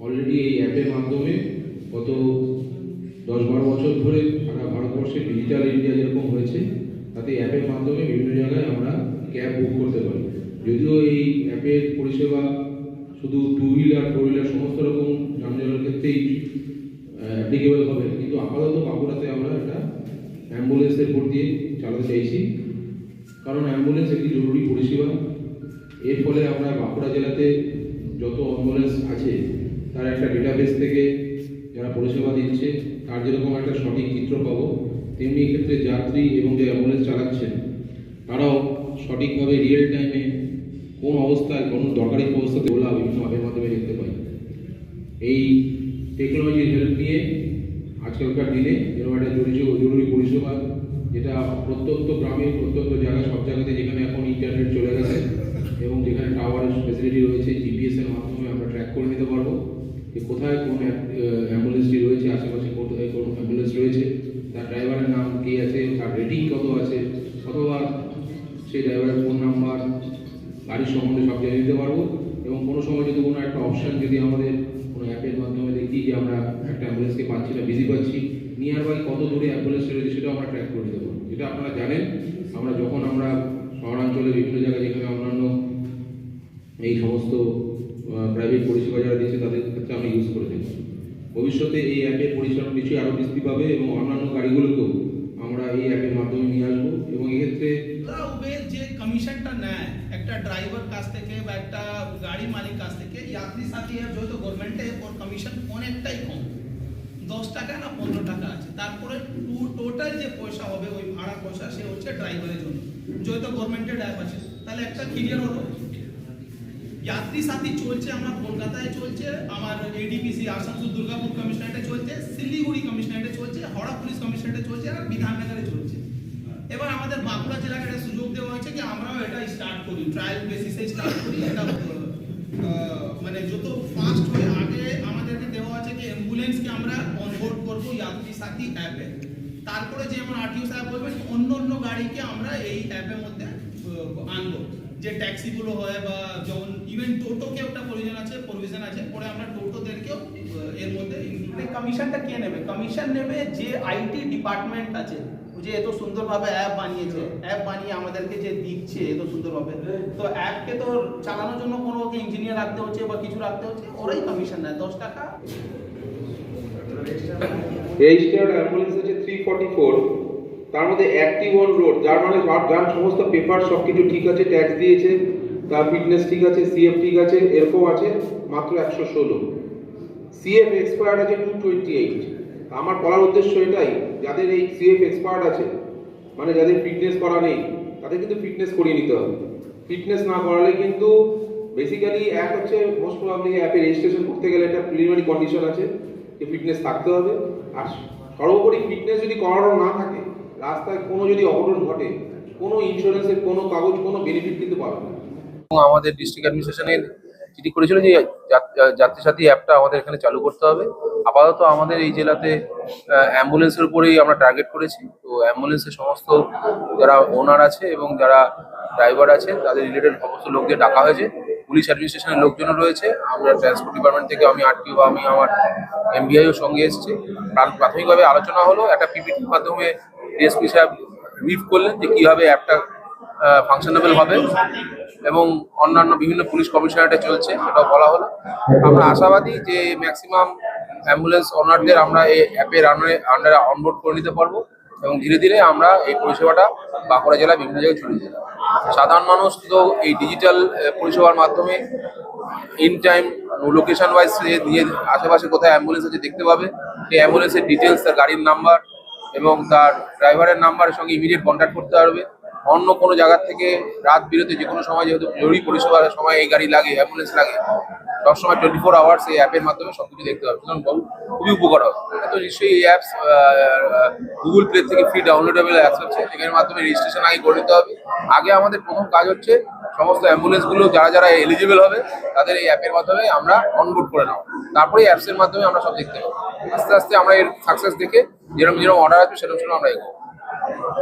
Already এই অ্যাপের মাধ্যমে গত 10-12 বছর ধরে সারা ভারতবর্ষে ডিজিটাল ইন্ডিয়া যেরকম হয়েছে, তাতে অ্যাপের মাধ্যমে বিভিন্ন জায়গায় আমরা ক্যাব বুক করতে পারি। যদিও এই অ্যাপের পরিষেবা শুধু 2 হুইলার 4 হুইলার সমস্ত রকম যানবাহনের ক্ষেত্রেই অ্যাপ্লিকেবল হবে, কিন্তু আপাতত বাঁকুড়াতে আমরা একটা অ্যাম্বুলেন্সের ভোট দিয়ে চালাতে চাইছি, কারণ অ্যাম্বুলেন্স একটি জরুরি পরিষেবা। এর ফলে আমরা বাঁকুড়া জেলাতে যত অ্যাম্বুলেন্স আছে তার একটা ডেটাবেস থেকে যারা পরিষেবা দিচ্ছে তার যেরকম একটা সঠিক চিত্র পাবো, তেমনি এক্ষেত্রে যাত্রী এবং যে অ্যাম্বুলেন্স চালাচ্ছেন তারাও সঠিকভাবে রিয়েল টাইমে কোন অবস্থায় কোন দরকারি অবস্থাতে ওলা বিভিন্ন অ্যাপের মাধ্যমে দেখতে পাই। এই টেকনোলজির হেল্প নিয়ে আজকালকার দিনে এরকম একটা জরুরি পরিষেবা, যেটা প্রত্যন্ত গ্রামে প্রত্যন্ত জায়গায় সব জায়গাতে যেখানে এখন ইন্টারনেট চলে গেছে এবং যেখানে টাওয়ারের ফেসিলিটি রয়েছে, জিপিএস এর মাধ্যমে আমরা ট্র্যাক করে নিতে পারবো যে কোথায় কোন অ্যাম্বুলেন্সটি রয়েছে, আশেপাশে কোথায় কোন অ্যাম্বুলেন্স রয়েছে, তার ড্রাইভারের নাম কী আছে, তার রেটিং কত আছে, অথবা সেই ড্রাইভারের ফোন নাম্বার, গাড়ির সম্বন্ধে সব জেনে নিতে পারবো। এবং কোনো সময় যদি কোনো একটা অপশান যদি আমাদের কোনো অ্যাপের মাধ্যমে দেখি যে আমরা একটা অ্যাম্বুলেন্সকে পাচ্ছি না, বিজি পাচ্ছি, নিয়ার বাই কত দূরে অ্যাম্বুলেন্স রয়েছে সেটাও আমরা ট্র্যাক করে নিতে পারবো। যেটা আপনারা জানেন, আমরা শহরাঞ্চলে বিভিন্ন জায়গায় যেখানে অন্যান্য এই সমস্ত প্রাইভেট পরিষেবা যারা দিয়েছে তাদের ক্ষেত্রে আমরা ইউজ করে থাকি। ভবিষ্যতে এই অ্যাপের পরিষেবা নিশ্চয়ই আরও বৃদ্ধি পাবে এবং অন্যান্য গাড়িগুলোকেও আমরা এই অ্যাপের মাধ্যমে নিয়ে আসবো। এবং এক্ষেত্রে উবের যে কমিশনটা নেয় একটা ড্রাইভার কাছ থেকে বা একটা গাড়ি মালিক কাছ থেকে, যাত্রী সাথী অ্যাপ যেহেতু গভর্নমেন্টে ওর কমিশন অনেকটাই কম, 10 টাকা না 15 টাকা আছে। তারপরে টোটাল যে পয়সা হবে ওই ভাড়া পয়সা সে হচ্ছে ড্রাইভারের জন্য, যেহেতু গভর্নমেন্টের অ্যাপ আছে। তাহলে একটা ক্লিয়ার হলো, যাত্রী সাথী চলছে আমার কলকাতায় চলছে, আমার এডিপিসি আসানসোল দুর্গাপুর কমিশনারেটে চলছে, শিলিগুড়ি কমিশনারেটে চলছে, হাওড়া পুলিশ কমিশনারেটে চলছে, আর বিধাননগরে চলছে। এবার আমাদের বাঁকুড়া জেলাকে একটা সুযোগ দেওয়া হয়েছে যে আমরাও এটা স্টার্ট করি, ট্রায়াল বেসিসে স্টার্ট করি। এটা মানে যত ফাস্ট হয়ে আগে আমাদেরকে দেওয়া আছে যে অ্যাম্বুলেন্সকে আমরা অনবোর্ড করবো যাত্রী সাথী অ্যাপে, তারপরে যেমন আরটিও সাহেব বলবেন অন্য গাড়িকে আমরা এই অ্যাপের মধ্যে আনবো, যে ট্যাক্সিগুলো হয় বা যেমন ইভেন টোটোকে একটা প্রভিশন আছে, পরে আমরা টোটোদেরকেও এর মধ্যে ইনক্লুড। কমিশনটা কে নেবে? কমিশন নেবে যে আইটি ডিপার্টমেন্ট আছে, যে এত সুন্দরভাবে অ্যাপ বানিয়েছে, অ্যাপ বানিয়ে আমাদেরকে যে দিচ্ছে এত সুন্দরভাবে, তো অ্যাপকে তো চালানোর জন্য কোনো ইঞ্জিনিয়ার রাখতে হচ্ছে বা কিছু রাখতে হচ্ছে, ওরাই কমিশন নেয় 10 টাকা। রেজিস্টার্ড অ্যাম্বুলেন্স আছে 344, তার মধ্যে অ্যাক্টিভ অন রোড, যার মানে যার সমস্ত পেপার সব কিছু ঠিক আছে, ট্যাক্স দিয়েছে, তার ফিটনেস ঠিক আছে, সিএফ ঠিক আছে, এরকম আছে মাত্র 116। সিএফ এক্সপায়ার্ড আছে 228। আমার বলার উদ্দেশ্য এটাই, যাদের এই সিএফ এক্সপায়ার্ড আছে মানে যাদের ফিটনেস করা নেই, তাদের কিন্তু ফিটনেস করিয়ে নিতে হবে। ফিটনেস না করালে কিন্তু বেসিক্যালি অ্যাপ হচ্ছে মোস্ট প্রবাবলি অ্যাপে রেজিস্ট্রেশন করতে গেলে একটা প্রিলিমিনারি কন্ডিশন আছে যে ফিটনেস থাকতে হবে। আর সর্বোপরি ফিটনেস যদি করানো না থাকে, রাস্তায় কোনো যদি অঘটন ঘটে, কোনো ইন্স্যুরেন্সের কোনো কাগজ, কোনো বেনিফিট কিন্তু পাবে না। আমাদের ডিস্ট্রিক্ট অ্যাডমিনিস্ট্রেশনের চিঠি করেছিল যে যাত্রী সাথী অ্যাপটা আমাদের এখানে চালু করতে হবে। আপাতত আমাদের এই জেলাতে অ্যাম্বুলেন্সের উপরেই আমরা টার্গেট করেছি। তো অ্যাম্বুলেন্সের সমস্ত যারা ওনার আছে এবং যারা ড্রাইভার আছে তাদের রিলেটেড সমস্ত লোকদের ডাকা হয়েছে, পুলিশ অ্যাডমিনিস্ট্রেশনের লোকজনও রয়েছে, আমরা ট্রান্সপোর্ট ডিপার্টমেন্ট থেকে আমি আরটিও বা আমি আমার এমবিআইও সঙ্গে এসেছি। প্রাথমিকভাবে আলোচনা হলো, একটা পিপিটির মাধ্যমে ডিএসপি সাহেব ব্রিফ করলেন যে কীভাবে অ্যাপটা ফাংশনেবল হবে এবং অন্যান্য বিভিন্ন পুলিশ কমিশনারেটে চলছে সেটাও বলা হলো। আমরা আশাবাদী যে ম্যাক্সিমাম অ্যাম্বুলেন্স ওনারদের আমরা এই অ্যাপের আন্ডারে অনবোর্ড করে নিতে পারবো এবং ধীরে ধীরে আমরা এই পরিষেবাটা বাঁকুড়া জেলায় বিভিন্ন জায়গায় ছড়িয়ে দেবো। সাধারণ মানুষ তো এই ডিজিটাল পরিষেবার মাধ্যমে ইন টাইম লোকেশন ওয়াইজ দিয়ে আশেপাশে কোথায় অ্যাম্বুলেন্স আছে দেখতে পাবে, সেই অ্যাম্বুলেন্সের ডিটেলস, তার গাড়ির নাম্বার এবং তার ড্রাইভারের নাম্বারের সঙ্গে ইমিডিয়েট কন্ট্যাক্ট করতে পারবে। অন্য কোনো জায়গার থেকে রাত বিরতে যে কোনো সময়, যেহেতু জরুরি পরিষেবার সময় এই গাড়ি লাগে, অ্যাম্বুলেন্স লাগে, সবসময় 24 আওয়ার্স এই অ্যাপের মাধ্যমে সব কিছু দেখতে পাবে। সুতরাং খুবই উপকার হবে। তো নিশ্চয়ই এই অ্যাপস গুগল প্লে থেকে ফ্রি ডাউনলোডেবল অ্যাপস হচ্ছে, সেখানের মাধ্যমে রেজিস্ট্রেশন আগে করে নিতে হবে। আগে আমাদের প্রথম কাজ হচ্ছে সমস্ত অ্যাম্বুলেন্সগুলো যারা যারা এলিজিবল হবে তাদের এই অ্যাপের মাধ্যমে আমরা অনবোর্ড করে নেব, তারপরে এই অ্যাপসের মাধ্যমে আমরা সব দেখতে পাবো। আস্তে আস্তে আমরা এর সাকসেস দেখে যেরকম অর্ডার আসবে সেরকম আমরা এগোবো।